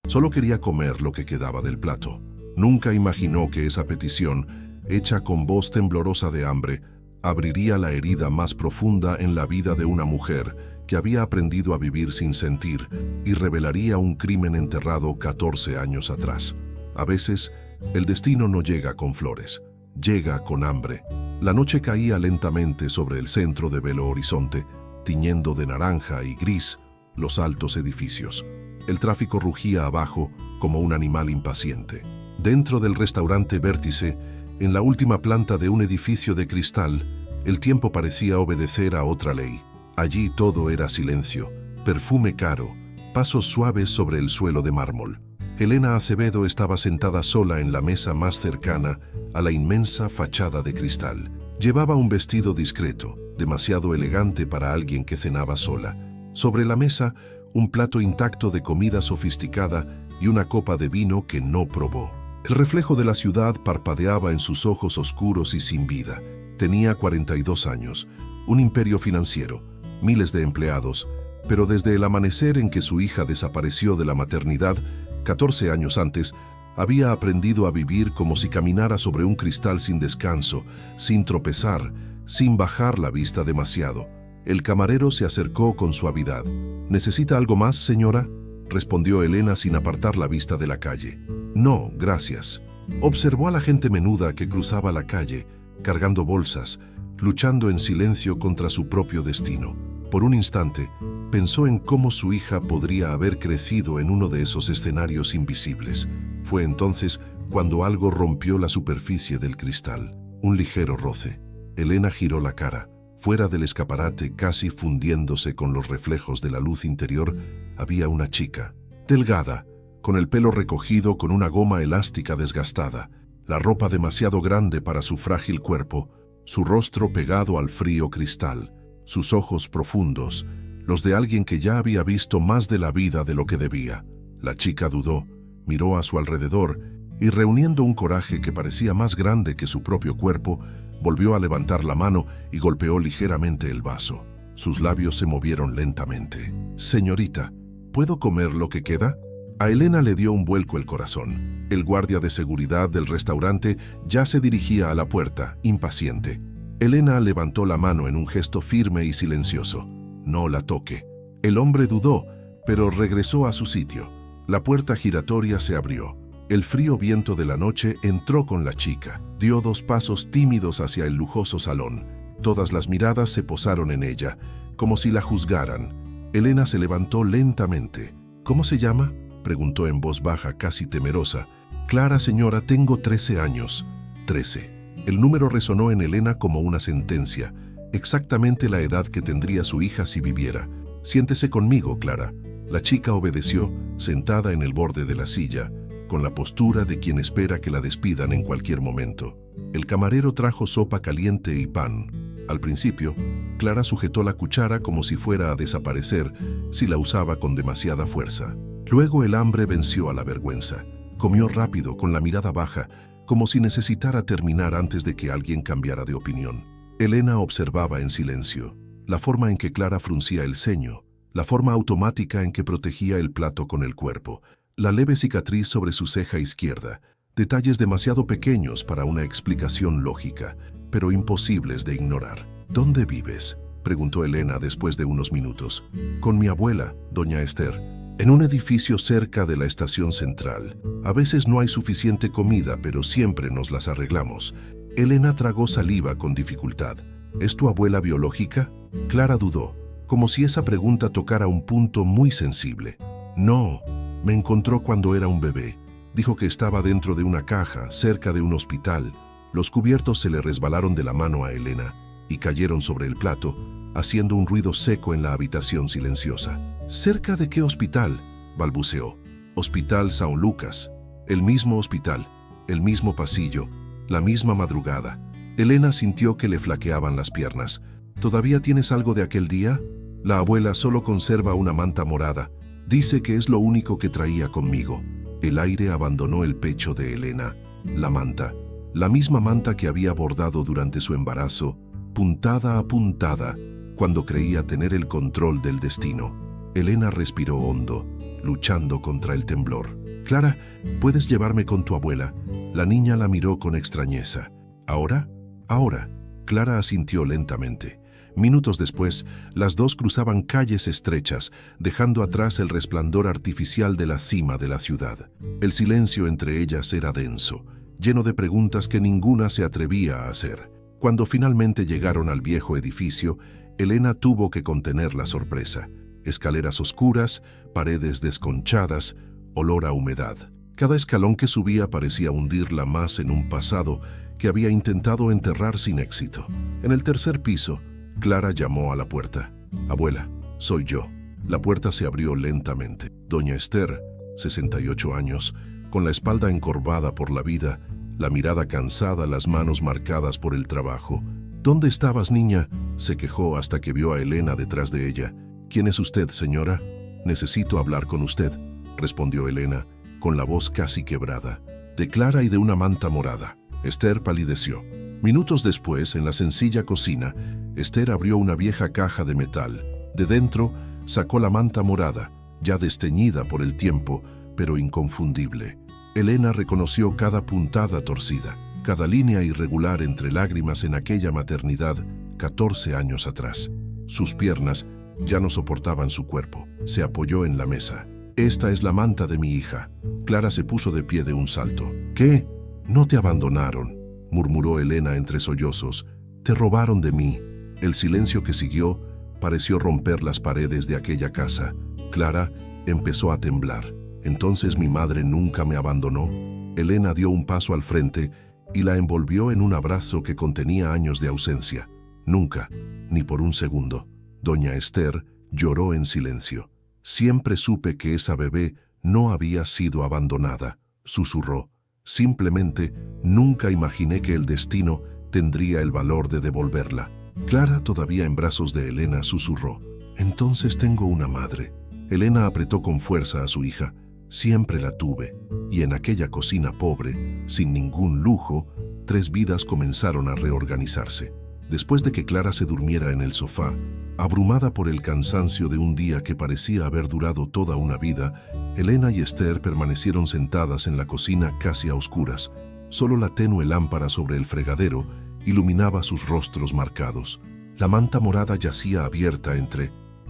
Solo quería comer lo que quedaba del plato. Nunca imaginó que esa petición, hecha con voz temblorosa de hambre, abriría la herida más profunda en la vida de una mujer que había aprendido a vivir sin sentir y revelaría un crimen enterrado 14 años atrás. A veces, el destino no llega con flores, llega con hambre. La noche caía lentamente sobre el centro de Belo Horizonte, tiñendo de naranja y gris los altos edificios. El tráfico rugía abajo como un animal impaciente. Dentro del restaurante Vértice, en la última planta de un edificio de cristal, el tiempo parecía obedecer a otra ley. Allí todo era silencio, perfume caro, pasos suaves sobre el suelo de mármol. Elena Acevedo estaba sentada sola en la mesa más cercana a la inmensa fachada de cristal. Llevaba un vestido discreto, demasiado elegante para alguien que cenaba sola. Sobre la mesa, un plato intacto de comida sofisticada y una copa de vino que no probó. El reflejo de la ciudad parpadeaba en sus ojos oscuros y sin vida. Tenía 42 años, un imperio financiero, miles de empleados, pero desde el amanecer en que su hija desapareció de la maternidad, 14 años antes, había aprendido a vivir como si caminara sobre un cristal sin descanso, sin tropezar, sin bajar la vista demasiado. El camarero se acercó con suavidad. ¿Necesita algo más, señora?, respondió Elena sin apartar la vista de la calle. No, gracias. Observó a la gente menuda que cruzaba la calle, cargando bolsas, luchando en silencio contra su propio destino. Por un instante, pensó en cómo su hija podría haber crecido en uno de esos escenarios invisibles. Fue entonces cuando algo rompió la superficie del cristal. Un ligero roce. Elena giró la cara. Fuera del escaparate, casi fundiéndose con los reflejos de la luz interior, había una chica, delgada, con el pelo recogido con una goma elástica desgastada, la ropa demasiado grande para su frágil cuerpo, su rostro pegado al frío cristal, sus ojos profundos, los de alguien que ya había visto más de la vida de lo que debía. La chica dudó, miró a su alrededor y, reuniendo un coraje que parecía más grande que su propio cuerpo, volvió a levantar la mano y golpeó ligeramente el vaso. Sus labios se movieron lentamente. «Señorita, ¿puedo comer lo que queda?». A Elena le dio un vuelco el corazón. El guardia de seguridad del restaurante ya se dirigía a la puerta, impaciente. Elena levantó la mano en un gesto firme y silencioso. «No la toque». El hombre dudó, pero regresó a su sitio. La puerta giratoria se abrió. El frío viento de la noche entró con la chica. Dio 2 pasos tímidos hacia el lujoso salón. Todas las miradas se posaron en ella, como si la juzgaran. Elena se levantó lentamente. «¿Cómo se llama?», preguntó en voz baja, casi temerosa. «Clara, señora, tengo 13 años». 13. El número resonó en Elena como una sentencia, exactamente la edad que tendría su hija si viviera. «Siéntese conmigo, Clara». La chica obedeció, sentada en el borde de la silla, con la postura de quien espera que la despidan en cualquier momento. El camarero trajo sopa caliente y pan. Al principio, Clara sujetó la cuchara como si fuera a desaparecer si la usaba con demasiada fuerza. Luego el hambre venció a la vergüenza. Comió rápido, con la mirada baja, como si necesitara terminar antes de que alguien cambiara de opinión. Elena observaba en silencio la forma en que Clara fruncía el ceño, la forma automática en que protegía el plato con el cuerpo, la leve cicatriz sobre su ceja izquierda, detalles demasiado pequeños para una explicación lógica, pero imposibles de ignorar. «¿Dónde vives?», preguntó Elena después de unos minutos. «Con mi abuela, doña Esther, en un edificio cerca de la estación central. A veces no hay suficiente comida, pero siempre nos las arreglamos». Elena tragó saliva con dificultad. «¿Es tu abuela biológica?». Clara dudó, como si esa pregunta tocara un punto muy sensible. «No. Me encontró cuando era un bebé. Dijo que estaba dentro de una caja, cerca de un hospital». Los cubiertos se le resbalaron de la mano a Elena y cayeron sobre el plato, haciendo un ruido seco en la habitación silenciosa. «¿Cerca de qué hospital?», balbuceó. «Hospital São Lucas». El mismo hospital, el mismo pasillo, la misma madrugada. Elena sintió que le flaqueaban las piernas. «¿Todavía tienes algo de aquel día?». «La abuela solo conserva una manta morada. Dice que es lo único que traía conmigo». El aire abandonó el pecho de Elena. La manta, la misma manta que había bordado durante su embarazo, puntada a puntada, cuando creía tener el control del destino. Elena respiró hondo, luchando contra el temblor. Clara, ¿puedes llevarme con tu abuela? La niña la miró con extrañeza. ¿Ahora? Ahora. Clara asintió lentamente. Minutos después, las dos cruzaban calles estrechas, dejando atrás el resplandor artificial de la cima de la ciudad. El silencio entre ellas era denso, lleno de preguntas que ninguna se atrevía a hacer. Cuando finalmente llegaron al viejo edificio, Elena tuvo que contener la sorpresa. Escaleras oscuras, paredes desconchadas, olor a humedad. Cada escalón que subía parecía hundirla más en un pasado que había intentado enterrar sin éxito. En el tercer piso, Clara llamó a la puerta. «Abuela, soy yo». La puerta se abrió lentamente. Doña Esther, 68 años, con la espalda encorvada por la vida, la mirada cansada, las manos marcadas por el trabajo. «¿Dónde estabas, niña?», se quejó hasta que vio a Elena detrás de ella. «¿Quién es usted, señora?». «Necesito hablar con usted», respondió Elena, con la voz casi quebrada. «De Clara y de una manta morada». Esther palideció. Minutos después, en la sencilla cocina, Esther abrió una vieja caja de metal. De dentro, sacó la manta morada, ya desteñida por el tiempo, pero inconfundible. Elena reconoció cada puntada torcida, cada línea irregular entre lágrimas en aquella maternidad 14 años atrás. Sus piernas ya no soportaban su cuerpo. Se apoyó en la mesa. «Esta es la manta de mi hija». Clara se puso de pie de un salto. «¿Qué? No te abandonaron», murmuró Elena entre sollozos. «Te robaron de mí». El silencio que siguió pareció romper las paredes de aquella casa. Clara empezó a temblar. «¿Entonces mi madre nunca me abandonó?». Elena dio un paso al frente y la envolvió en un abrazo que contenía años de ausencia. «Nunca, ni por un segundo». Doña Esther lloró en silencio. «Siempre supe que esa bebé no había sido abandonada», susurró. «Simplemente nunca imaginé que el destino tendría el valor de devolverla». Clara, todavía en brazos de Elena, susurró. «Entonces tengo una madre». Elena apretó con fuerza a su hija. «Siempre la tuve». Y en aquella cocina pobre, sin ningún lujo, 3 vidas comenzaron a reorganizarse. Después de que Clara se durmiera en el sofá, abrumada por el cansancio de un día que parecía haber durado toda una vida, Elena y Esther permanecieron sentadas en la cocina casi a oscuras. Solo la tenue lámpara sobre el fregadero iluminaba sus rostros marcados. La manta morada yacía abierta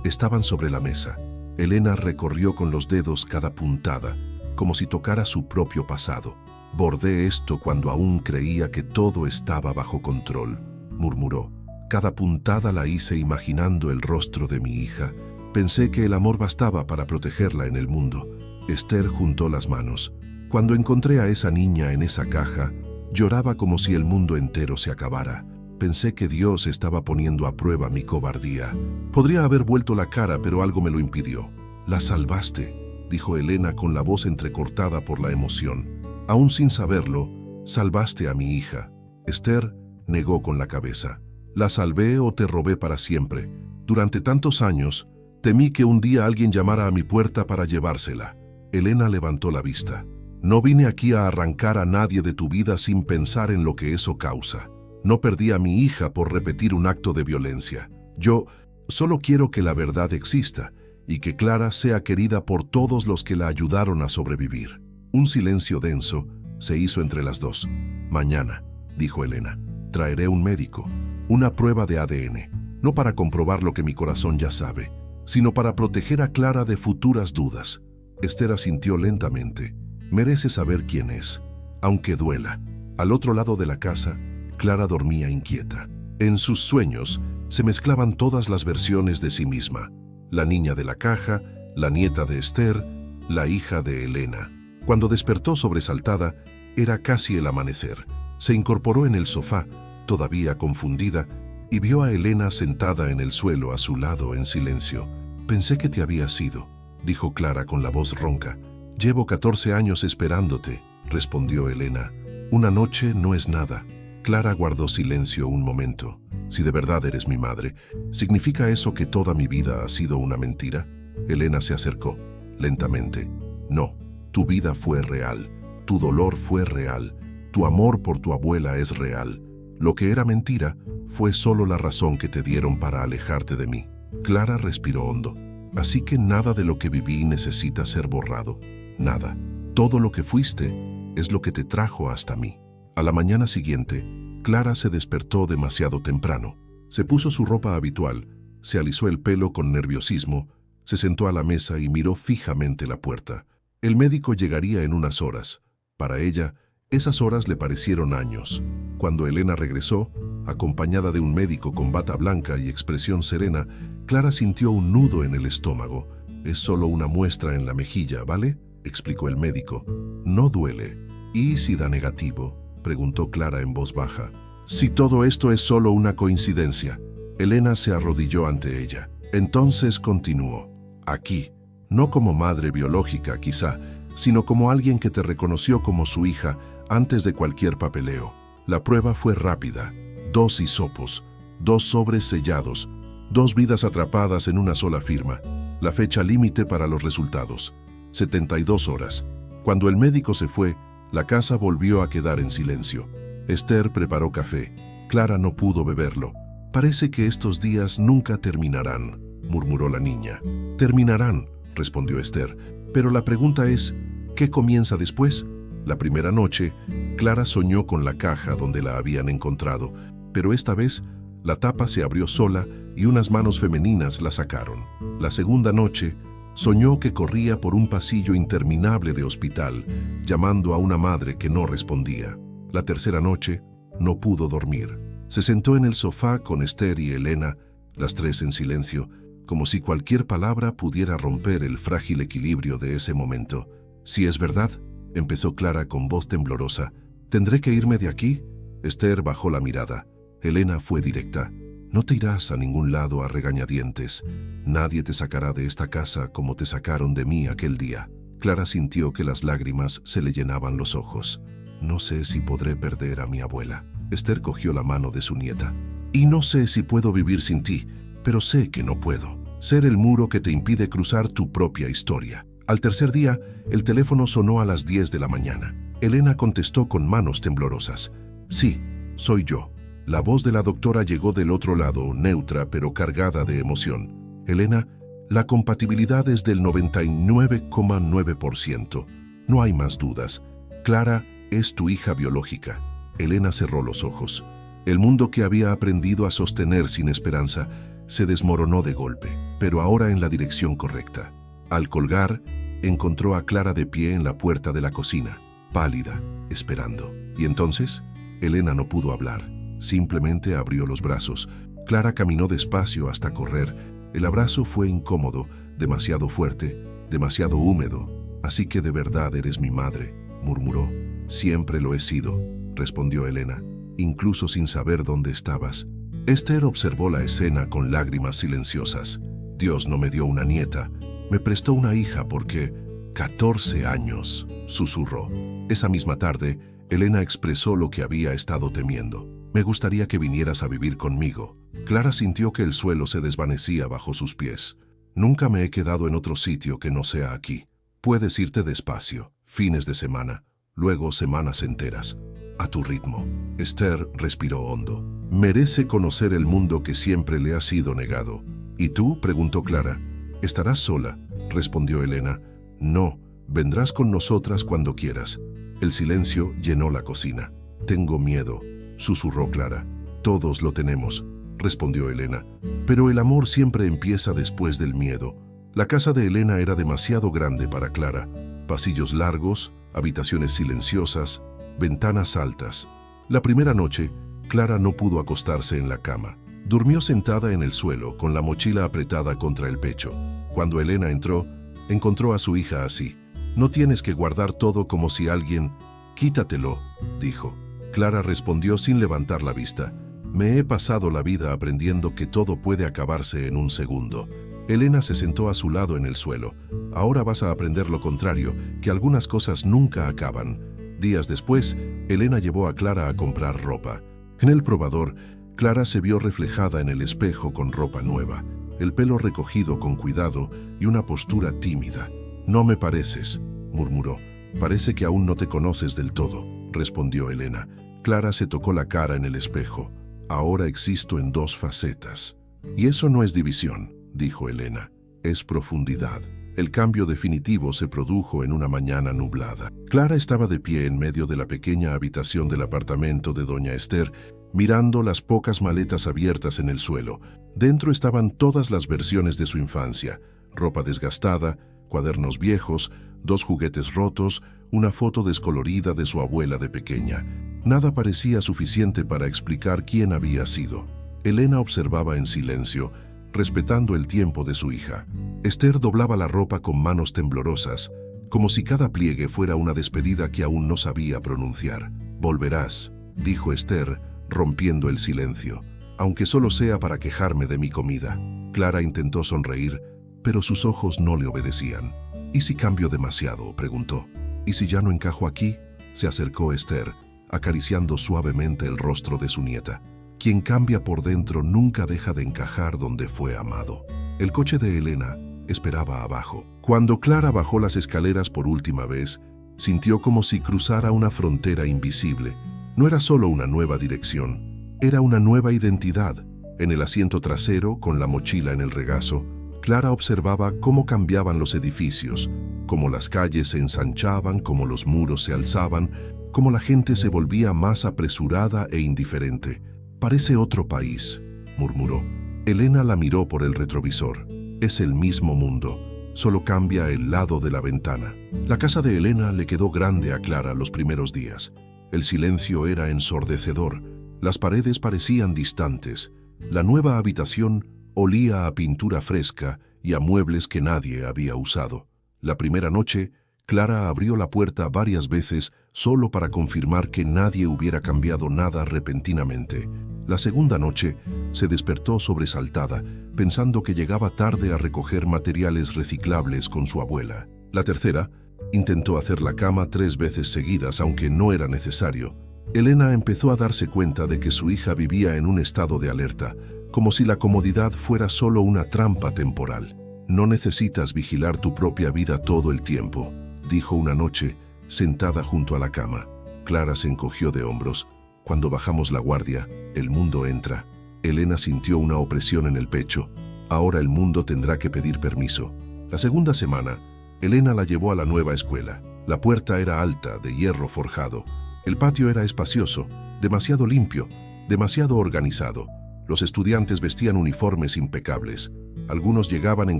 estaban sobre la mesa. Elena recorrió con los dedos cada puntada, como si tocara su propio pasado. «Bordé esto cuando aún creía que todo estaba bajo control», murmuró. «Cada puntada la hice imaginando el rostro de mi hija. Pensé que el amor bastaba para protegerla en el mundo». Esther juntó las manos. «Cuando encontré a esa niña en esa caja, lloraba como si el mundo entero se acabara. Pensé que Dios estaba poniendo a prueba mi cobardía. Podría haber vuelto la cara, pero algo me lo impidió». «La salvaste», dijo Elena con la voz entrecortada por la emoción. «Aún sin saberlo, salvaste a mi hija». Esther negó con la cabeza. «¿La salvé o te robé para siempre? Durante tantos años, temí que un día alguien llamara a mi puerta para llevársela». Elena levantó la vista. «No vine aquí a arrancar a nadie de tu vida sin pensar en lo que eso causa. No perdí a mi hija por repetir un acto de violencia. Yo solo quiero que la verdad exista y que Clara sea querida por todos los que la ayudaron a sobrevivir». Un silencio denso se hizo entre las dos. «Mañana», dijo Elena, «traeré un médico, una prueba de ADN, no para comprobar lo que mi corazón ya sabe, sino para proteger a Clara de futuras dudas». Esther asintió lentamente. «Merece saber quién es, aunque duela». Al otro lado de la casa, Clara dormía inquieta. En sus sueños se mezclaban todas las versiones de sí misma: la niña de la caja, la nieta de Esther, la hija de Elena. Cuando despertó sobresaltada, era casi el amanecer. Se incorporó en el sofá, todavía confundida, y vio a Elena sentada en el suelo a su lado en silencio. «Pensé que te habías ido», dijo Clara con la voz ronca. «Llevo 14 años esperándote», respondió Elena. «Una noche no es nada». Clara guardó silencio un momento. «Si de verdad eres mi madre, ¿significa eso que toda mi vida ha sido una mentira?». Elena se acercó, lentamente. «No, tu vida fue real, tu dolor fue real, tu amor por tu abuela es real. Lo que era mentira fue solo la razón que te dieron para alejarte de mí». Clara respiró hondo. «Así que nada de lo que viví necesita ser borrado. Nada. Todo lo que fuiste es lo que te trajo hasta mí. A la mañana siguiente, Clara se despertó demasiado temprano. Se puso su ropa habitual, se alisó el pelo con nerviosismo, se sentó a la mesa y miró fijamente la puerta. El médico llegaría en unas horas. Para ella, esas horas le parecieron años. Cuando Elena regresó, acompañada de un médico con bata blanca y expresión serena, Clara sintió un nudo en el estómago. «Es solo una muestra en la mejilla, ¿vale?», explicó el médico. «No duele». «¿Y si da negativo?», preguntó Clara en voz baja. «Si todo esto es solo una coincidencia». Elena se arrodilló ante ella. Entonces continuó. «Aquí, no como madre biológica quizá, sino como alguien que te reconoció como su hija antes de cualquier papeleo. La prueba fue rápida. 2 hisopos, 2 sobres sellados, 2 vidas atrapadas en una sola firma. La fecha límite para los resultados, 72 horas. Cuando el médico se fue, la casa volvió a quedar en silencio. Esther preparó café. Clara no pudo beberlo. «Parece que estos días nunca terminarán», murmuró la niña. «Terminarán», respondió Esther, «pero la pregunta es, ¿qué comienza después?». La primera noche, Clara soñó con la caja donde la habían encontrado, pero esta vez la tapa se abrió sola y unas manos femeninas la sacaron. La segunda noche, soñó que corría por un pasillo interminable de hospital, llamando a una madre que no respondía. La tercera noche, no pudo dormir. Se sentó en el sofá con Esther y Elena, las tres en silencio, como si cualquier palabra pudiera romper el frágil equilibrio de ese momento. «Si es verdad», empezó Clara con voz temblorosa, «¿tendré que irme de aquí?». Esther bajó la mirada. Elena fue directa. «No te irás a ningún lado a regañadientes. Nadie te sacará de esta casa como te sacaron de mí aquel día». Clara sintió que las lágrimas se le llenaban los ojos. «No sé si podré perder a mi abuela». Esther cogió la mano de su nieta. «Y no sé si puedo vivir sin ti, pero sé que no puedo. Ser el muro que te impide cruzar tu propia historia». Al tercer día, el teléfono sonó a las 10 de la mañana. Elena contestó con manos temblorosas. «Sí, soy yo». La voz de la doctora llegó del otro lado, neutra pero cargada de emoción. «Elena, la compatibilidad es del 99,9%. No hay más dudas. Clara es tu hija biológica». Elena cerró los ojos. El mundo que había aprendido a sostener sin esperanza se desmoronó de golpe, pero ahora en la dirección correcta. Al colgar, encontró a Clara de pie en la puerta de la cocina, pálida, esperando. Y entonces, Elena no pudo hablar. Simplemente abrió los brazos. Clara caminó despacio hasta correr. El abrazo fue incómodo, demasiado fuerte, demasiado húmedo. «Así que de verdad eres mi madre», murmuró. «Siempre lo he sido», respondió Elena, incluso sin saber dónde estabas. Esther observó la escena con lágrimas silenciosas. «Dios no me dio una nieta, me prestó una hija porque 14 años», susurró. Esa misma tarde, Elena expresó lo que había estado temiendo. «Me gustaría que vinieras a vivir conmigo». Clara sintió que el suelo se desvanecía bajo sus pies. «Nunca me he quedado en otro sitio que no sea aquí. Puedes irte despacio, fines de semana, luego semanas enteras, a tu ritmo». Esther respiró hondo. «Merece conocer el mundo que siempre le ha sido negado». «¿Y tú?», preguntó Clara. «Estarás sola», respondió Elena. «No, vendrás con nosotras cuando quieras». El silencio llenó la cocina. «Tengo miedo», susurró Clara. «Todos lo tenemos», respondió Elena. «Pero el amor siempre empieza después del miedo». La casa de Elena era demasiado grande para Clara. Pasillos largos, habitaciones silenciosas, ventanas altas. La primera noche, Clara no pudo acostarse en la cama. Durmió sentada en el suelo, con la mochila apretada contra el pecho. Cuando Elena entró, encontró a su hija así. «No tienes que guardar todo como si alguien...». «Quítatelo», dijo. Clara respondió sin levantar la vista. «Me he pasado la vida aprendiendo que todo puede acabarse en un segundo». Elena se sentó a su lado en el suelo. «Ahora vas a aprender lo contrario, que algunas cosas nunca acaban». Días después, Elena llevó a Clara a comprar ropa. En el probador, Clara se vio reflejada en el espejo con ropa nueva, el pelo recogido con cuidado y una postura tímida. «No me pareces», murmuró. «Parece que aún no te conoces del todo», respondió Elena. Clara se tocó la cara en el espejo. «Ahora existo en 2 facetas». «Y eso no es división», dijo Elena. «Es profundidad». El cambio definitivo se produjo en una mañana nublada. Clara estaba de pie en medio de la pequeña habitación del apartamento de doña Esther, mirando las pocas maletas abiertas en el suelo. Dentro estaban todas las versiones de su infancia: ropa desgastada, cuadernos viejos, 2 juguetes rotos, una foto descolorida de su abuela de pequeña. Nada parecía suficiente para explicar quién había sido. Elena observaba en silencio, respetando el tiempo de su hija. Esther doblaba la ropa con manos temblorosas, como si cada pliegue fuera una despedida que aún no sabía pronunciar. «Volverás», dijo Esther, rompiendo el silencio, «aunque solo sea para quejarme de mi comida». Clara intentó sonreír, pero sus ojos no le obedecían. «¿Y si cambio demasiado?», preguntó. «¿Y si ya no encajo aquí?», se acercó Esther, acariciando suavemente el rostro de su nieta. Quien cambia por dentro nunca deja de encajar donde fue amado. El coche de Elena esperaba abajo. Cuando Clara bajó las escaleras por última vez, sintió como si cruzara una frontera invisible. No era solo una nueva dirección, era una nueva identidad. En el asiento trasero, con la mochila en el regazo, Clara observaba cómo cambiaban los edificios, cómo las calles se ensanchaban, cómo los muros se alzaban, cómo la gente se volvía más apresurada e indiferente. «Parece otro país», murmuró. Elena la miró por el retrovisor. «Es el mismo mundo, solo cambia el lado de la ventana». La casa de Elena le quedó grande a Clara los primeros días. El silencio era ensordecedor, las paredes parecían distantes. La nueva habitación olía a pintura fresca y a muebles que nadie había usado. La primera noche, Clara abrió la puerta varias veces solo para confirmar que nadie hubiera cambiado nada repentinamente. La segunda noche se despertó sobresaltada, pensando que llegaba tarde a recoger materiales reciclables con su abuela. La tercera intentó hacer la cama 3 veces seguidas, aunque no era necesario. Elena empezó a darse cuenta de que su hija vivía en un estado de alerta, como si la comodidad fuera solo una trampa temporal. «No necesitas vigilar tu propia vida todo el tiempo», dijo una noche, sentada junto a la cama. Clara se encogió de hombros. «Cuando bajamos la guardia, el mundo entra». Elena sintió una opresión en el pecho. Ahora el mundo tendrá que pedir permiso. La segunda semana, Elena la llevó a la nueva escuela. La puerta era alta, de hierro forjado. El patio era espacioso, demasiado limpio, demasiado organizado. Los estudiantes vestían uniformes impecables. Algunos llegaban en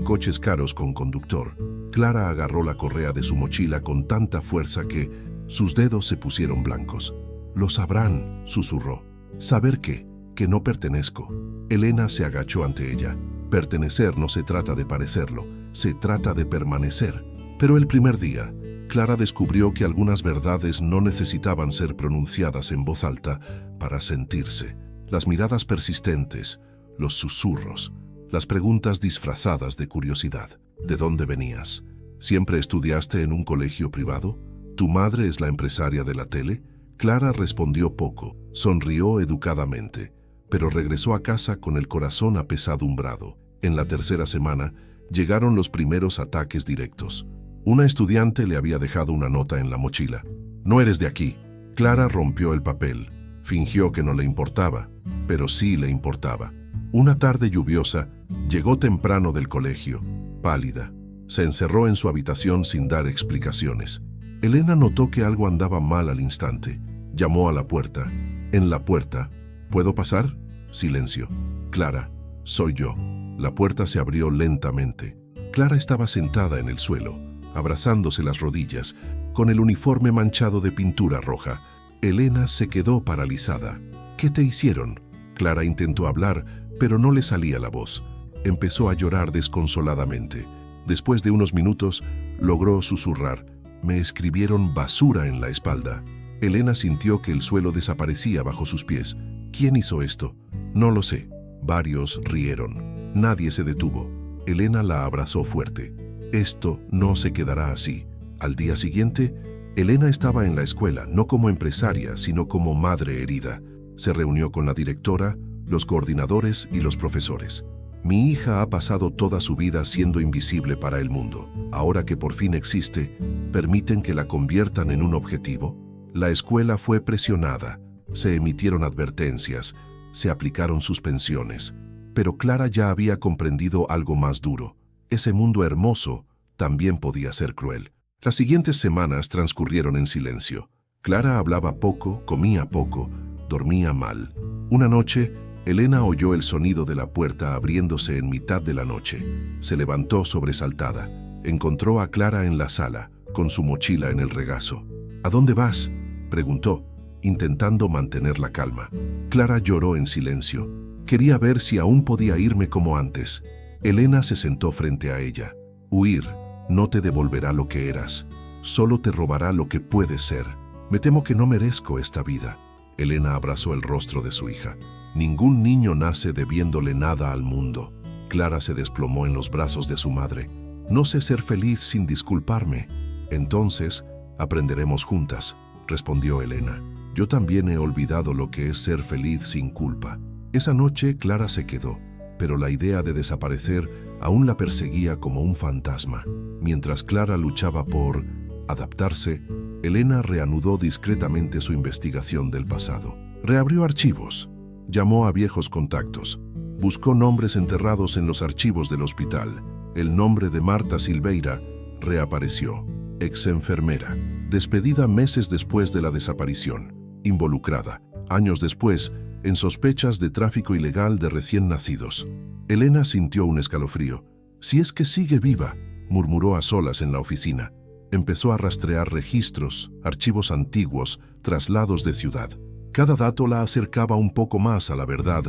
coches caros con conductor. Clara agarró la correa de su mochila con tanta fuerza que sus dedos se pusieron blancos. «Lo sabrán», susurró. «¿Saber qué? Que no pertenezco». Elena se agachó ante ella. Pertenecer no se trata de parecerlo, se trata de permanecer. Pero el primer día, Clara descubrió que algunas verdades no necesitaban ser pronunciadas en voz alta para sentirse. Las miradas persistentes, los susurros, las preguntas disfrazadas de curiosidad. ¿De dónde venías? ¿Siempre estudiaste en un colegio privado? ¿Tu madre es la empresaria de la tele? Clara respondió poco, sonrió educadamente, pero regresó a casa con el corazón apesadumbrado. En la tercera semana, llegaron los primeros ataques directos. Una estudiante le había dejado una nota en la mochila. «No eres de aquí». Clara rompió el papel. Fingió que no le importaba, pero sí le importaba. Una tarde lluviosa, llegó temprano del colegio, pálida. Se encerró en su habitación sin dar explicaciones. Elena notó que algo andaba mal al instante. Llamó a la puerta. En la puerta, «¿Puedo pasar?». Silencio. «Clara, soy yo». La puerta se abrió lentamente. Clara estaba sentada en el suelo, abrazándose las rodillas, con el uniforme manchado de pintura roja. Elena se quedó paralizada. «¿Qué te hicieron?». Clara intentó hablar, pero no le salía la voz. Empezó a llorar desconsoladamente. Después de unos minutos, logró susurrar: «Me escribieron basura en la espalda». Elena sintió que el suelo desaparecía bajo sus pies. «¿Quién hizo esto?». «No lo sé». Varios rieron. Nadie se detuvo. Elena la abrazó fuerte. «Esto no se quedará así». Al día siguiente, Elena estaba en la escuela, no como empresaria, sino como madre herida. Se reunió con la directora, los coordinadores y los profesores. «Mi hija ha pasado toda su vida siendo invisible para el mundo. Ahora que por fin existe, ¿permiten que la conviertan en un objetivo?». La escuela fue presionada. Se emitieron advertencias, se aplicaron suspensiones. Pero Clara ya había comprendido algo más duro. Ese mundo hermoso también podía ser cruel. Las siguientes semanas transcurrieron en silencio. Clara hablaba poco, comía poco, dormía mal. Una noche, Elena oyó el sonido de la puerta abriéndose en mitad de la noche. Se levantó sobresaltada. Encontró a Clara en la sala, con su mochila en el regazo. ¿A dónde vas?, preguntó, intentando mantener la calma. Clara lloró en silencio. Quería ver si aún podía irme como antes. Elena se sentó frente a ella. Huir no te devolverá lo que eras, solo te robará lo que puedes ser. Me temo que no merezco esta vida. Elena abrazó el rostro de su hija. Ningún niño nace debiéndole nada al mundo. Clara se desplomó en los brazos de su madre. No sé ser feliz sin disculparme. Entonces, aprenderemos juntas, respondió Elena. Yo también he olvidado lo que es ser feliz sin culpa. Esa noche Clara se quedó, pero la idea de desaparecer aún la perseguía como un fantasma. Mientras Clara luchaba por adaptarse, Elena reanudó discretamente su investigación del pasado. Reabrió archivos, llamó a viejos contactos, buscó nombres enterrados en los archivos del hospital. El nombre de Marta Silveira reapareció, ex-enfermera, despedida meses después de la desaparición, involucrada, años después, en sospechas de tráfico ilegal de recién nacidos. Elena sintió un escalofrío. «Si es que sigue viva», murmuró a solas en la oficina. Empezó a rastrear registros, archivos antiguos, traslados de ciudad. Cada dato la acercaba un poco más a la verdad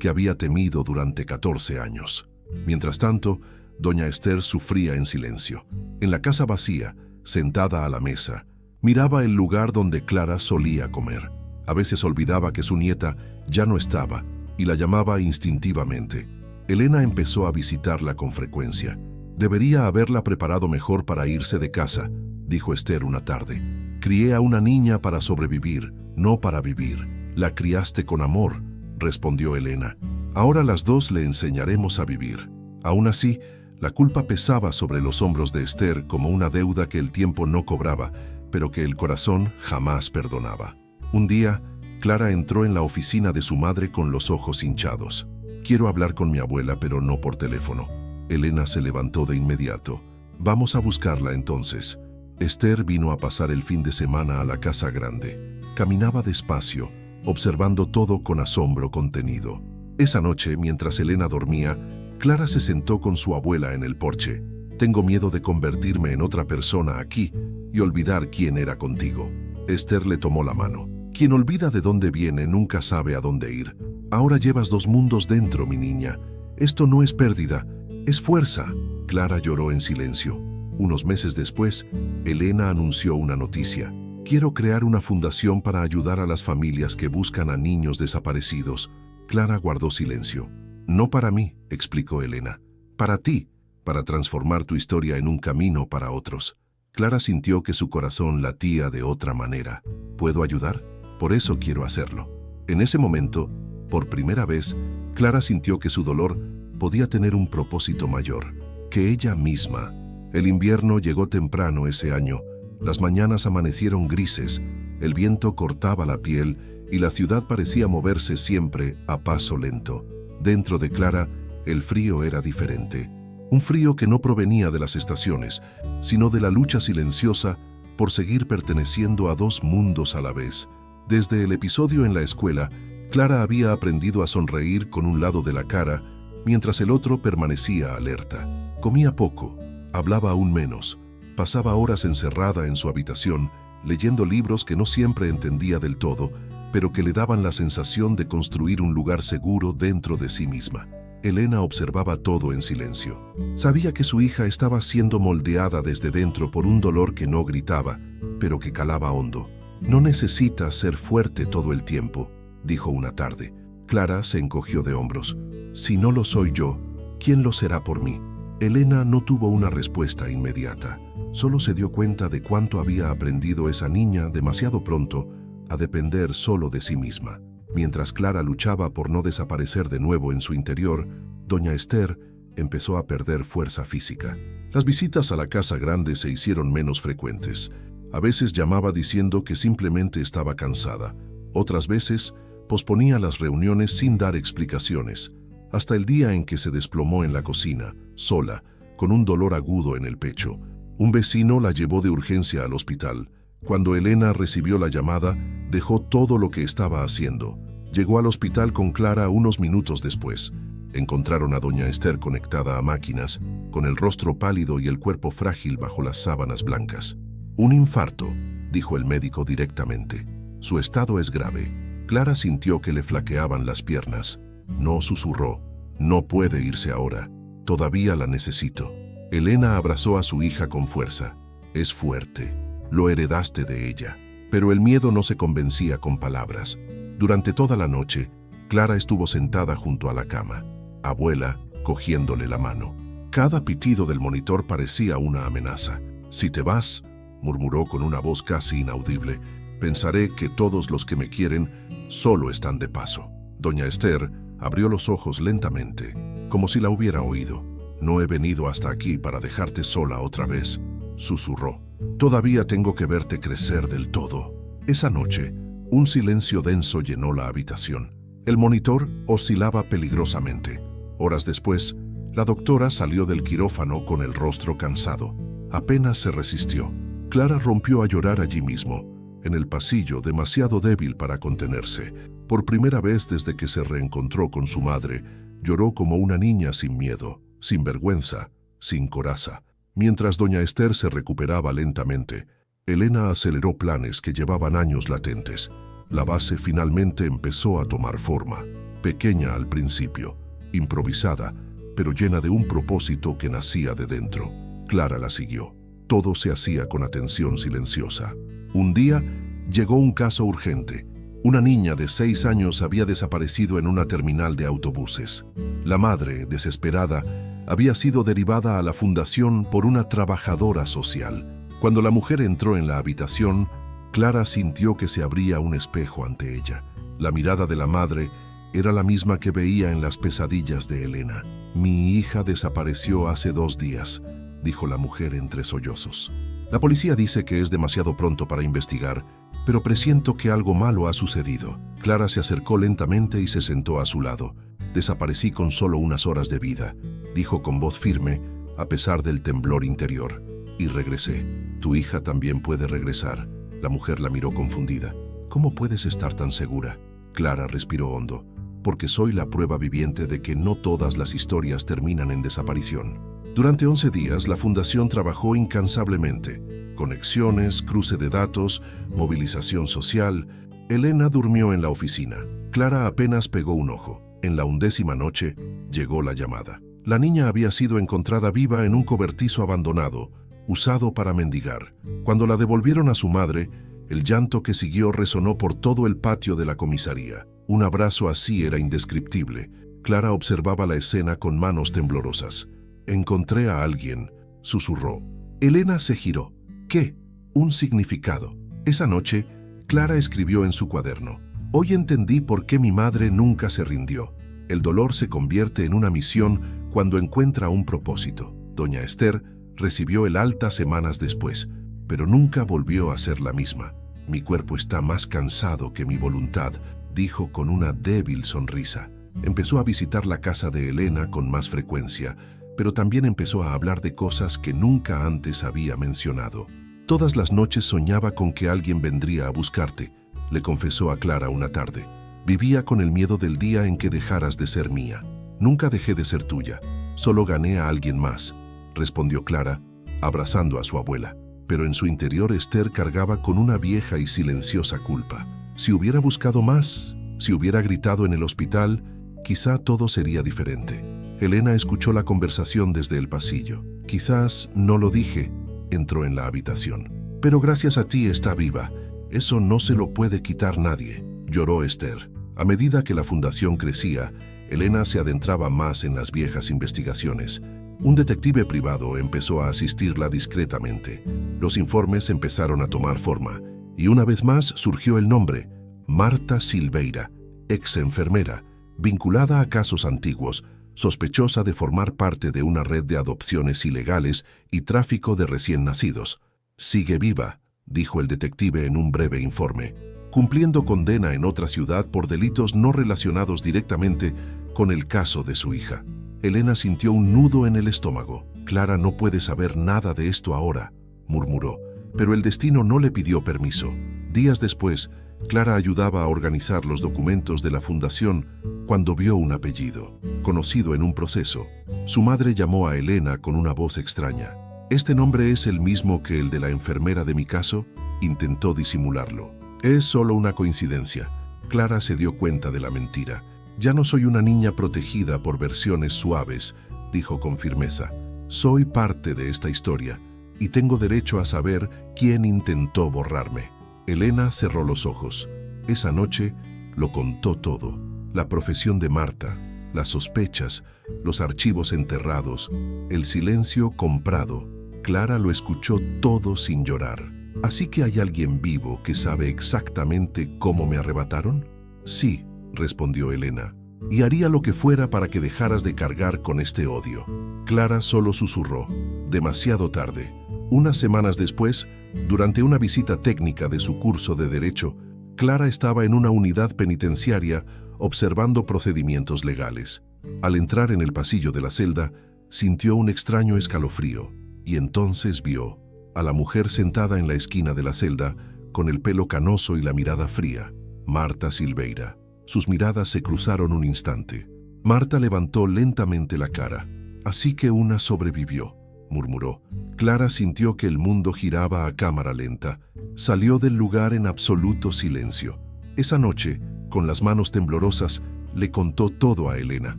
que había temido durante 14 años. Mientras tanto, doña Esther sufría en silencio. En la casa vacía, sentada a la mesa, miraba el lugar donde Clara solía comer. A veces olvidaba que su nieta ya no estaba y la llamaba instintivamente. Elena empezó a visitarla con frecuencia. «Debería haberla preparado mejor para irse de casa», dijo Esther una tarde. «Crié a una niña para sobrevivir, no para vivir». «La criaste con amor», respondió Elena. «Ahora las dos le enseñaremos a vivir». Aún así, la culpa pesaba sobre los hombros de Esther como una deuda que el tiempo no cobraba, pero que el corazón jamás perdonaba. Un día, Clara entró en la oficina de su madre con los ojos hinchados. «Quiero hablar con mi abuela, pero no por teléfono». Elena se levantó de inmediato. «Vamos a buscarla entonces». Esther vino a pasar el fin de semana a la casa grande. Caminaba despacio, observando todo con asombro contenido. Esa noche, mientras Elena dormía, Clara se sentó con su abuela en el porche. «Tengo miedo de convertirme en otra persona aquí y olvidar quién era contigo». Esther le tomó la mano. «Quien olvida de dónde viene nunca sabe a dónde ir. Ahora llevas dos mundos dentro, mi niña. Esto no es pérdida, es fuerza». Clara lloró en silencio. Unos meses después, Elena anunció una noticia. «Quiero crear una fundación para ayudar a las familias que buscan a niños desaparecidos». Clara guardó silencio. «No para mí», explicó Elena. «Para ti, para transformar tu historia en un camino para otros». Clara sintió que su corazón latía de otra manera. «¿Puedo ayudar? Por eso quiero hacerlo». En ese momento, por primera vez, Clara sintió que su dolor podía tener un propósito mayor, que ella misma. El invierno llegó temprano ese año, las mañanas amanecieron grises, el viento cortaba la piel y la ciudad parecía moverse siempre a paso lento. Dentro de Clara, el frío era diferente. Un frío que no provenía de las estaciones, sino de la lucha silenciosa por seguir perteneciendo a dos mundos a la vez. Desde el episodio en la escuela, Clara había aprendido a sonreír con un lado de la cara, mientras el otro permanecía alerta. Comía poco, hablaba aún menos, pasaba horas encerrada en su habitación, leyendo libros que no siempre entendía del todo, pero que le daban la sensación de construir un lugar seguro dentro de sí misma. Elena observaba todo en silencio. Sabía que su hija estaba siendo moldeada desde dentro por un dolor que no gritaba, pero que calaba hondo. «No necesitas ser fuerte todo el tiempo», dijo una tarde. Clara se encogió de hombros. «Si no lo soy yo, ¿quién lo será por mí?». Elena no tuvo una respuesta inmediata. Solo se dio cuenta de cuánto había aprendido esa niña demasiado pronto a depender solo de sí misma. Mientras Clara luchaba por no desaparecer de nuevo en su interior, doña Esther empezó a perder fuerza física. Las visitas a la casa grande se hicieron menos frecuentes. A veces llamaba diciendo que simplemente estaba cansada. Otras veces posponía las reuniones sin dar explicaciones, hasta el día en que se desplomó en la cocina, sola, con un dolor agudo en el pecho. Un vecino la llevó de urgencia al hospital. Cuando Elena recibió la llamada, dejó todo lo que estaba haciendo. Llegó al hospital con Clara unos minutos después. Encontraron a doña Esther conectada a máquinas, con el rostro pálido y el cuerpo frágil bajo las sábanas blancas. Un infarto, dijo el médico directamente. Su estado es grave. Clara sintió que le flaqueaban las piernas. No susurró. No puede irse ahora. Todavía la necesito. Elena abrazó a su hija con fuerza. Es fuerte. Lo heredaste de ella. Pero el miedo no se convencía con palabras. Durante toda la noche, Clara estuvo sentada junto a la cama. Abuela, cogiéndole la mano. Cada pitido del monitor parecía una amenaza. Si te vas, murmuró con una voz casi inaudible, pensaré que todos los que me quieren solo están de paso. Doña Esther abrió los ojos lentamente, como si la hubiera oído. No he venido hasta aquí para dejarte sola otra vez, susurró. Todavía tengo que verte crecer del todo. Esa noche, un silencio denso llenó la habitación. El monitor oscilaba peligrosamente. Horas después, la doctora salió del quirófano con el rostro cansado. Apenas se resistió. Clara rompió a llorar allí mismo, en el pasillo, demasiado débil para contenerse. Por primera vez desde que se reencontró con su madre, lloró como una niña sin miedo, sin vergüenza, sin coraza. Mientras doña Esther se recuperaba lentamente, Elena aceleró planes que llevaban años latentes. La base finalmente empezó a tomar forma, pequeña al principio, improvisada, pero llena de un propósito que nacía de dentro. Clara la siguió. Todo se hacía con atención silenciosa. Un día llegó un caso urgente. Una niña de 6 años había desaparecido en una terminal de autobuses. La madre, desesperada, había sido derivada a la fundación por una trabajadora social. Cuando la mujer entró en la habitación, Clara sintió que se abría un espejo ante ella. La mirada de la madre era la misma que veía en las pesadillas de Elena. Mi hija desapareció hace 2 días, dijo la mujer entre sollozos. La policía dice que es demasiado pronto para investigar, pero presiento que algo malo ha sucedido. Clara se acercó lentamente y se sentó a su lado. Desaparecí con solo unas horas de vida, dijo con voz firme, a pesar del temblor interior. Y regresé. Tu hija también puede regresar. La mujer la miró confundida. ¿Cómo puedes estar tan segura? Clara respiró hondo. Porque soy la prueba viviente de que no todas las historias terminan en desaparición. Durante 11 días, la fundación trabajó incansablemente. Conexiones, cruce de datos, movilización social. Elena durmió en la oficina. Clara apenas pegó un ojo. En la 11ª noche, llegó la llamada. La niña había sido encontrada viva en un cobertizo abandonado, usado para mendigar. Cuando la devolvieron a su madre, el llanto que siguió resonó por todo el patio de la comisaría. Un abrazo así era indescriptible. Clara observaba la escena con manos temblorosas. Encontré a alguien, susurró. Elena se giró. ¿Qué? Un significado. Esa noche, Clara escribió en su cuaderno. Hoy entendí por qué mi madre nunca se rindió. El dolor se convierte en una misión cuando encuentra un propósito. Doña Esther recibió el alta semanas después, pero nunca volvió a ser la misma. Mi cuerpo está más cansado que mi voluntad, dijo con una débil sonrisa. Empezó a visitar la casa de Elena con más frecuencia, pero también empezó a hablar de cosas que nunca antes había mencionado. Todas las noches soñaba con que alguien vendría a buscarte, le confesó a Clara una tarde. Vivía con el miedo del día en que dejaras de ser mía. Nunca dejé de ser tuya, solo gané a alguien más, respondió Clara, abrazando a su abuela. Pero en su interior Esther cargaba con una vieja y silenciosa culpa. Si hubiera buscado más, si hubiera gritado en el hospital, quizá todo sería diferente. Elena escuchó la conversación desde el pasillo. Quizás no lo dije, entró en la habitación. Pero gracias a ti está viva. Eso no se lo puede quitar nadie, lloró Esther. A medida que la fundación crecía, Elena se adentraba más en las viejas investigaciones. Un detective privado empezó a asistirla discretamente. Los informes empezaron a tomar forma. Y una vez más surgió el nombre, Marta Silveira, ex enfermera, vinculada a casos antiguos, sospechosa de formar parte de una red de adopciones ilegales y tráfico de recién nacidos. Sigue viva, dijo el detective en un breve informe, cumpliendo condena en otra ciudad por delitos no relacionados directamente con el caso de su hija. Elena sintió un nudo en el estómago. Clara no puede saber nada de esto ahora, murmuró, pero el destino no le pidió permiso. Días después, Clara ayudaba a organizar los documentos de la fundación cuando vio un apellido, conocido en un proceso. Su madre llamó a Elena con una voz extraña. «¿Este nombre es el mismo que el de la enfermera de mi caso?», intentó disimularlo. «Es solo una coincidencia». Clara se dio cuenta de la mentira. «Ya no soy una niña protegida por versiones suaves», dijo con firmeza. «Soy parte de esta historia y tengo derecho a saber quién intentó borrarme». Elena cerró los ojos. Esa noche lo contó todo. La profesión de Marta, las sospechas, los archivos enterrados, el silencio comprado. Clara lo escuchó todo sin llorar. «¿Así que hay alguien vivo que sabe exactamente cómo me arrebataron?» «Sí», respondió Elena, «y haría lo que fuera para que dejaras de cargar con este odio». Clara solo susurró. Demasiado tarde. Unas semanas después, durante una visita técnica de su curso de Derecho, Clara estaba en una unidad penitenciaria observando procedimientos legales. Al entrar en el pasillo de la celda, sintió un extraño escalofrío y entonces vio a la mujer sentada en la esquina de la celda con el pelo canoso y la mirada fría, Marta Silveira. Sus miradas se cruzaron un instante. Marta levantó lentamente la cara. «Así que una sobrevivió», murmuró. Clara sintió que el mundo giraba a cámara lenta. Salió del lugar en absoluto silencio. Esa noche, con las manos temblorosas, le contó todo a Elena.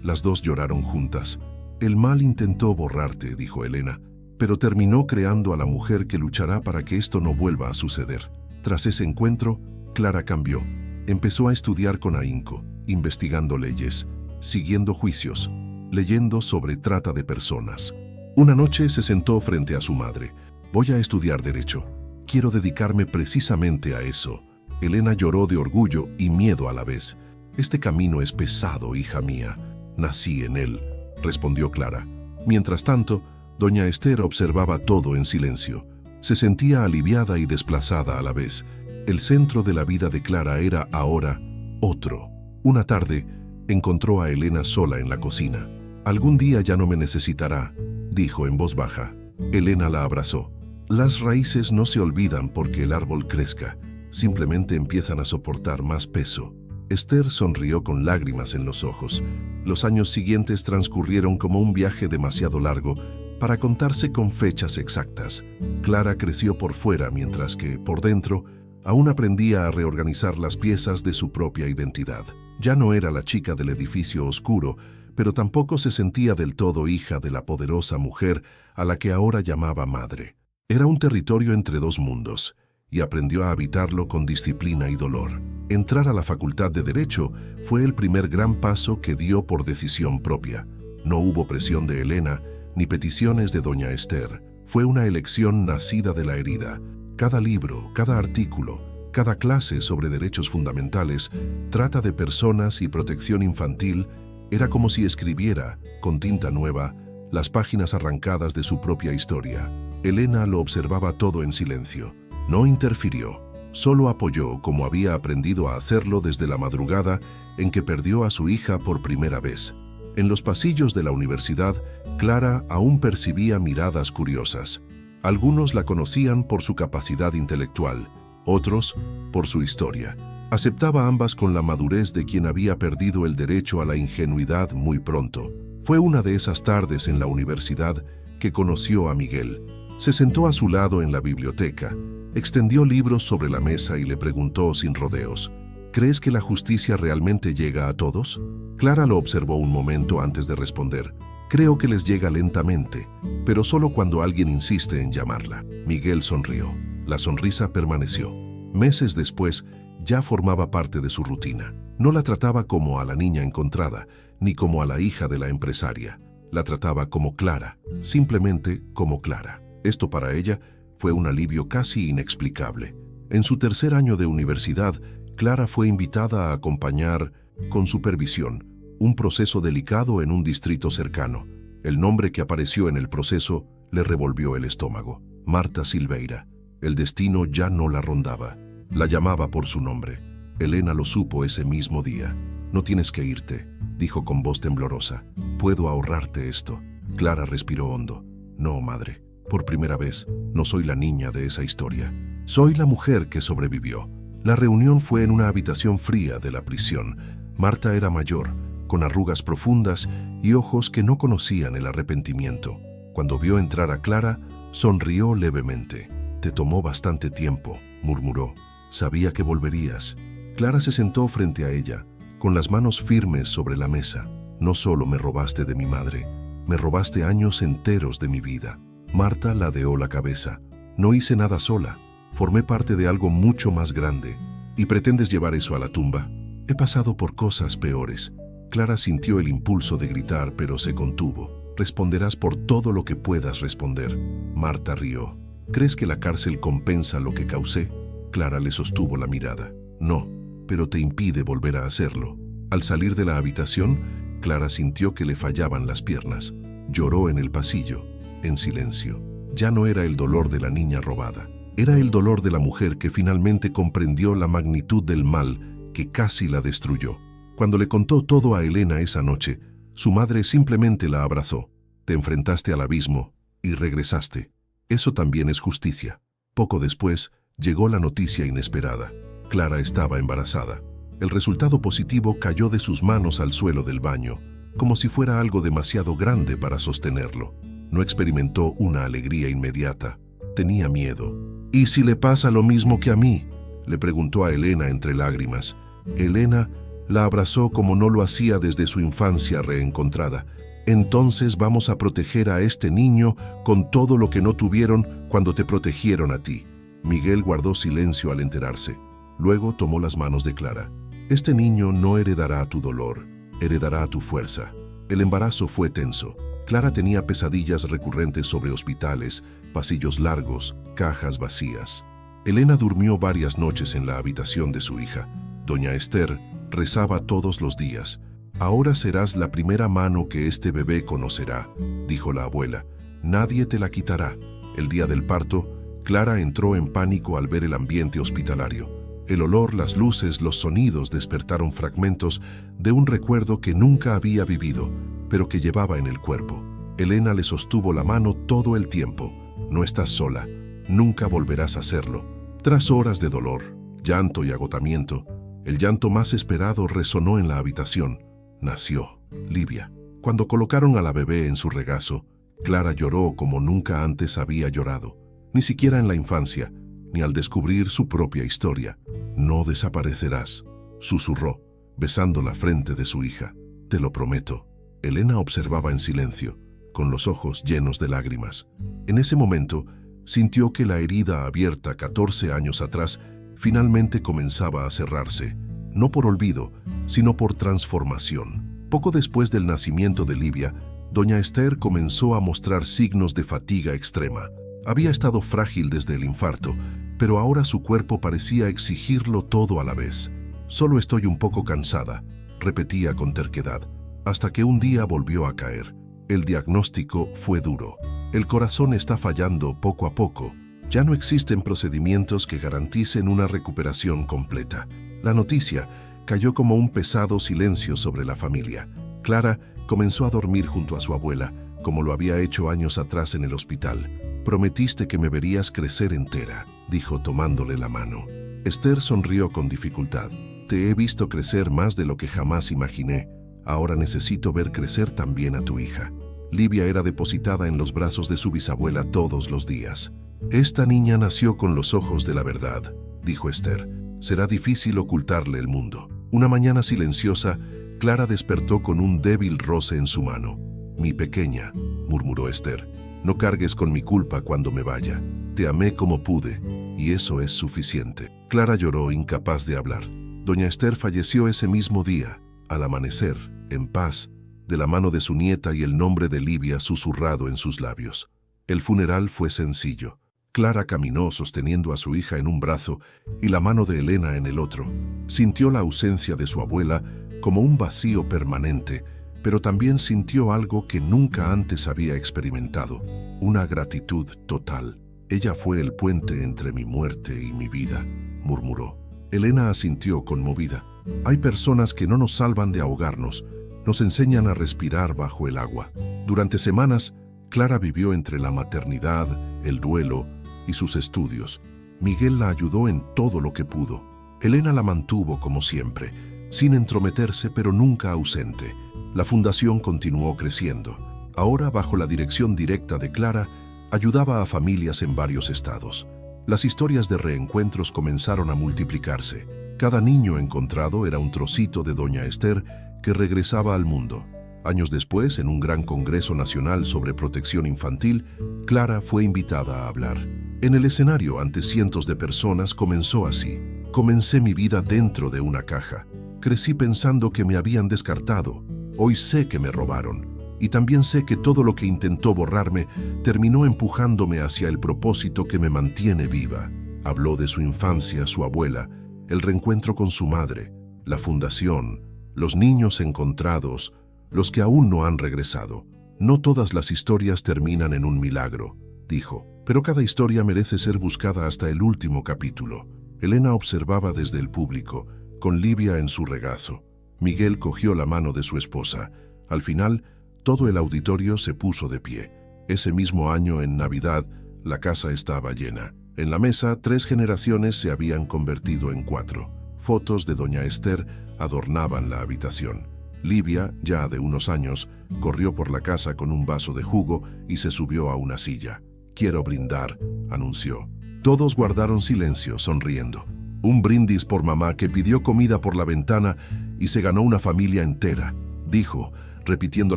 Las dos lloraron juntas. «El mal intentó borrarte», dijo Elena, «pero terminó creando a la mujer que luchará para que esto no vuelva a suceder». Tras ese encuentro, Clara cambió. Empezó a estudiar con ahínco, investigando leyes, siguiendo juicios, leyendo sobre trata de personas. Una noche se sentó frente a su madre. «Voy a estudiar Derecho. Quiero dedicarme precisamente a eso». Elena lloró de orgullo y miedo a la vez. «Este camino es pesado, hija mía. Nací en él», respondió Clara. Mientras tanto, doña Esther observaba todo en silencio. Se sentía aliviada y desplazada a la vez. El centro de la vida de Clara era ahora otro. Una tarde, encontró a Elena sola en la cocina. «Algún día ya no me necesitará», dijo en voz baja. Elena la abrazó. «Las raíces no se olvidan porque el árbol crezca, simplemente empiezan a soportar más peso». Esther sonrió con lágrimas en los ojos. Los años siguientes transcurrieron como un viaje demasiado largo para contarse con fechas exactas. Clara creció por fuera, mientras que, por dentro, aún aprendía a reorganizar las piezas de su propia identidad. Ya no era la chica del edificio oscuro, pero tampoco se sentía del todo hija de la poderosa mujer a la que ahora llamaba madre. Era un territorio entre dos mundos, y aprendió a habitarlo con disciplina y dolor. Entrar a la Facultad de Derecho fue el primer gran paso que dio por decisión propia. No hubo presión de Elena, ni peticiones de doña Esther. Fue una elección nacida de la herida. Cada libro, cada artículo, cada clase sobre derechos fundamentales, trata de personas y protección infantil, era como si escribiera, con tinta nueva, las páginas arrancadas de su propia historia. Elena lo observaba todo en silencio. No interfirió, solo apoyó como había aprendido a hacerlo desde la madrugada en que perdió a su hija por primera vez. En los pasillos de la universidad, Clara aún percibía miradas curiosas. Algunos la conocían por su capacidad intelectual, otros por su historia. Aceptaba ambas con la madurez de quien había perdido el derecho a la ingenuidad muy pronto. Fue una de esas tardes en la universidad que conoció a Miguel. Se sentó a su lado en la biblioteca, extendió libros sobre la mesa y le preguntó sin rodeos: «¿Crees que la justicia realmente llega a todos?». Clara lo observó un momento antes de responder. «Creo que les llega lentamente, pero solo cuando alguien insiste en llamarla». Miguel sonrió. La sonrisa permaneció. Meses después, ya formaba parte de su rutina. No la trataba como a la niña encontrada, ni como a la hija de la empresaria. La trataba como Clara, simplemente como Clara. Esto para ella fue un alivio casi inexplicable. En su tercer año de universidad, Clara fue invitada a acompañar, con supervisión, un proceso delicado en un distrito cercano. El nombre que apareció en el proceso le revolvió el estómago: Marta Silveira. El destino ya no la rondaba. La llamaba por su nombre. Elena lo supo ese mismo día. «No tienes que irte», dijo con voz temblorosa. «Puedo ahorrarte esto». Clara respiró hondo. No, madre. Por primera vez, no soy la niña de esa historia. Soy la mujer que sobrevivió. La reunión fue en una habitación fría de la prisión. Marta era mayor, con arrugas profundas y ojos que no conocían el arrepentimiento. Cuando vio entrar a Clara, sonrió levemente. «Te tomó bastante tiempo», murmuró. «Sabía que volverías». Clara se sentó frente a ella, con las manos firmes sobre la mesa. «No solo me robaste de mi madre, me robaste años enteros de mi vida». Marta ladeó la cabeza. «No hice nada sola. Formé parte de algo mucho más grande. ¿Y pretendes llevar eso a la tumba? He pasado por cosas peores». Clara sintió el impulso de gritar, pero se contuvo. «Responderás por todo lo que puedas responder». Marta rió. «¿Crees que la cárcel compensa lo que causé?». Clara le sostuvo la mirada. «No, pero te impide volver a hacerlo». Al salir de la habitación, Clara sintió que le fallaban las piernas. Lloró en el pasillo, en silencio. Ya no era el dolor de la niña robada. Era el dolor de la mujer que finalmente comprendió la magnitud del mal que casi la destruyó. Cuando le contó todo a Elena esa noche, su madre simplemente la abrazó. «Te enfrentaste al abismo y regresaste. Eso también es justicia». Poco después, llegó la noticia inesperada. Clara estaba embarazada. El resultado positivo cayó de sus manos al suelo del baño, como si fuera algo demasiado grande para sostenerlo. No experimentó una alegría inmediata. Tenía miedo. «¿Y si le pasa lo mismo que a mí?», le preguntó a Elena entre lágrimas. Elena la abrazó como no lo hacía desde su infancia reencontrada. «Entonces vamos a proteger a este niño con todo lo que no tuvieron cuando te protegieron a ti». Miguel guardó silencio al enterarse. Luego tomó las manos de Clara. «Este niño no heredará tu dolor, heredará tu fuerza». El embarazo fue tenso. Clara tenía pesadillas recurrentes sobre hospitales, pasillos largos, cajas vacías. Elena durmió varias noches en la habitación de su hija. Doña Esther rezaba todos los días. «Ahora serás la primera mano que este bebé conocerá», dijo la abuela. «Nadie te la quitará». El día del parto, Clara entró en pánico al ver el ambiente hospitalario. El olor, las luces, los sonidos despertaron fragmentos de un recuerdo que nunca había vivido, pero que llevaba en el cuerpo. Elena le sostuvo la mano todo el tiempo. «No estás sola. Nunca volverás a hacerlo». Tras horas de dolor, llanto y agotamiento, el llanto más esperado resonó en la habitación. Nació Livia. Cuando colocaron a la bebé en su regazo, Clara lloró como nunca antes había llorado, ni siquiera en la infancia, ni al descubrir su propia historia. «No desaparecerás», susurró, besando la frente de su hija. «Te lo prometo». Elena observaba en silencio, con los ojos llenos de lágrimas. En ese momento, sintió que la herida abierta 14 años atrás finalmente comenzaba a cerrarse, no por olvido, sino por transformación. Poco después del nacimiento de Livia, doña Esther comenzó a mostrar signos de fatiga extrema. Había estado frágil desde el infarto, pero ahora su cuerpo parecía exigirlo todo a la vez. «Solo estoy un poco cansada», repetía con terquedad, hasta que un día volvió a caer. El diagnóstico fue duro. «El corazón está fallando poco a poco. Ya no existen procedimientos que garanticen una recuperación completa». La noticia cayó como un pesado silencio sobre la familia. Clara comenzó a dormir junto a su abuela, como lo había hecho años atrás en el hospital. «Prometiste que me verías crecer entera», dijo tomándole la mano. Esther sonrió con dificultad. «Te he visto crecer más de lo que jamás imaginé. Ahora necesito ver crecer también a tu hija». Livia era depositada en los brazos de su bisabuela todos los días. «Esta niña nació con los ojos de la verdad», dijo Esther. «Será difícil ocultarle el mundo». Una mañana silenciosa, Clara despertó con un débil roce en su mano. «Mi pequeña», murmuró Esther, «no cargues con mi culpa cuando me vaya. Te amé como pude, y eso es suficiente». Clara lloró, incapaz de hablar. Doña Esther falleció ese mismo día, al amanecer, en paz, de la mano de su nieta y el nombre de Livia susurrado en sus labios. El funeral fue sencillo. Clara caminó sosteniendo a su hija en un brazo y la mano de Elena en el otro. Sintió la ausencia de su abuela como un vacío permanente, pero también sintió algo que nunca antes había experimentado, una gratitud total. «Ella fue el puente entre mi muerte y mi vida», murmuró. Elena asintió conmovida. «Hay personas que no nos salvan de ahogarnos, nos enseñan a respirar bajo el agua». Durante semanas, Clara vivió entre la maternidad, el duelo y sus estudios. Miguel la ayudó en todo lo que pudo. Elena la mantuvo como siempre, sin entrometerse pero nunca ausente. La fundación continuó creciendo. Ahora, bajo la dirección directa de Clara, ayudaba a familias en varios estados. Las historias de reencuentros comenzaron a multiplicarse. Cada niño encontrado era un trocito de Doña Esther que regresaba al mundo. Años después, en un gran congreso nacional sobre protección infantil, Clara fue invitada a hablar. En el escenario, ante cientos de personas, comenzó así. Comencé mi vida dentro de una caja. Crecí pensando que me habían descartado. Hoy sé que me robaron. Y también sé que todo lo que intentó borrarme terminó empujándome hacia el propósito que me mantiene viva. Habló de su infancia, su abuela, el reencuentro con su madre, la fundación, los niños encontrados, los que aún no han regresado. No todas las historias terminan en un milagro, dijo, pero cada historia merece ser buscada hasta el último capítulo. Elena observaba desde el público, con Livia en su regazo. Miguel cogió la mano de su esposa. Al final, todo el auditorio se puso de pie. Ese mismo año, en Navidad, la casa estaba llena. En la mesa, 3 generaciones se habían convertido en 4. Fotos de Doña Esther adornaban la habitación. Livia, ya de unos años, corrió por la casa con un vaso de jugo y se subió a una silla. «Quiero brindar», anunció. Todos guardaron silencio, sonriendo. Un brindis por mamá que pidió comida por la ventana y se ganó una familia entera, dijo, repitiendo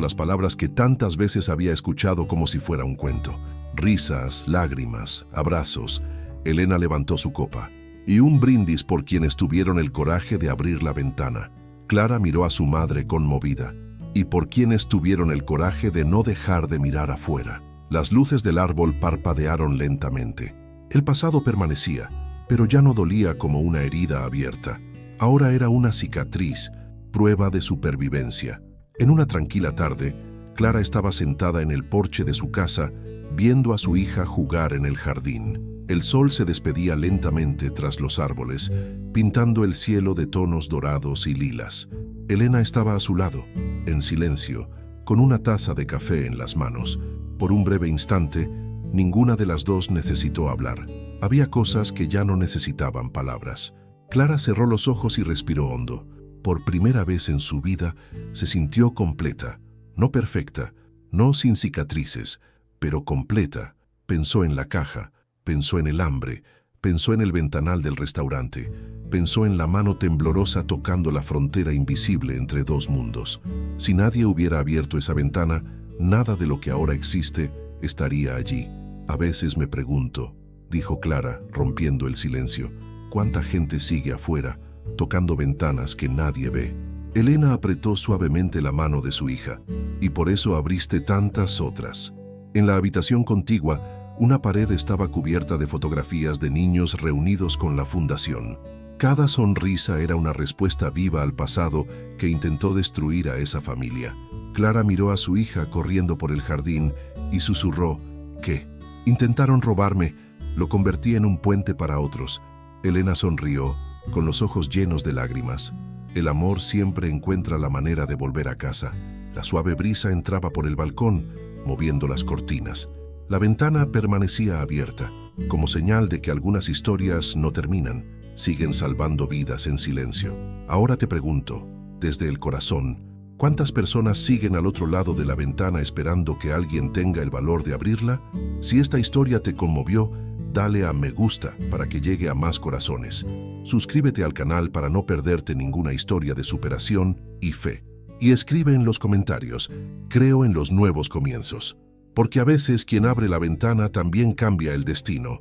las palabras que tantas veces había escuchado como si fuera un cuento. Risas, lágrimas, abrazos. Elena levantó su copa. Y un brindis por quienes tuvieron el coraje de abrir la ventana. Clara miró a su madre conmovida. Y por quienes tuvieron el coraje de no dejar de mirar afuera. Las luces del árbol parpadearon lentamente. El pasado permanecía, pero ya no dolía como una herida abierta. Ahora era una cicatriz, prueba de supervivencia. En una tranquila tarde, Clara estaba sentada en el porche de su casa, viendo a su hija jugar en el jardín. El sol se despedía lentamente tras los árboles, pintando el cielo de tonos dorados y lilas. Elena estaba a su lado, en silencio, con una taza de café en las manos. Por un breve instante, ninguna de las dos necesitó hablar. Había cosas que ya no necesitaban palabras. Clara cerró los ojos y respiró hondo. Por primera vez en su vida se sintió completa, no perfecta, no sin cicatrices, pero completa. Pensó en la caja, pensó en el hambre, pensó en el ventanal del restaurante, pensó en la mano temblorosa tocando la frontera invisible entre 2 mundos. Si nadie hubiera abierto esa ventana, nada de lo que ahora existe estaría allí. A veces me pregunto, dijo Clara, rompiendo el silencio, ¿cuánta gente sigue afuera, tocando ventanas que nadie ve? Elena apretó suavemente la mano de su hija. Y por eso abriste tantas otras. En la habitación contigua, una pared estaba cubierta de fotografías de niños reunidos con la fundación. Cada sonrisa era una respuesta viva al pasado que intentó destruir a esa familia. Clara miró a su hija corriendo por el jardín y susurró, ¿qué? Intentaron robarme, lo convertí en un puente para otros. Elena sonrió, con los ojos llenos de lágrimas. El amor siempre encuentra la manera de volver a casa. La suave brisa entraba por el balcón, moviendo las cortinas. La ventana permanecía abierta, como señal de que algunas historias no terminan, siguen salvando vidas en silencio. Ahora te pregunto, desde el corazón, ¿cuántas personas siguen al otro lado de la ventana esperando que alguien tenga el valor de abrirla? Si esta historia te conmovió, dale a me gusta para que llegue a más corazones. Suscríbete al canal para no perderte ninguna historia de superación y fe. Y escribe en los comentarios, creo en los nuevos comienzos. Porque a veces quien abre la ventana también cambia el destino.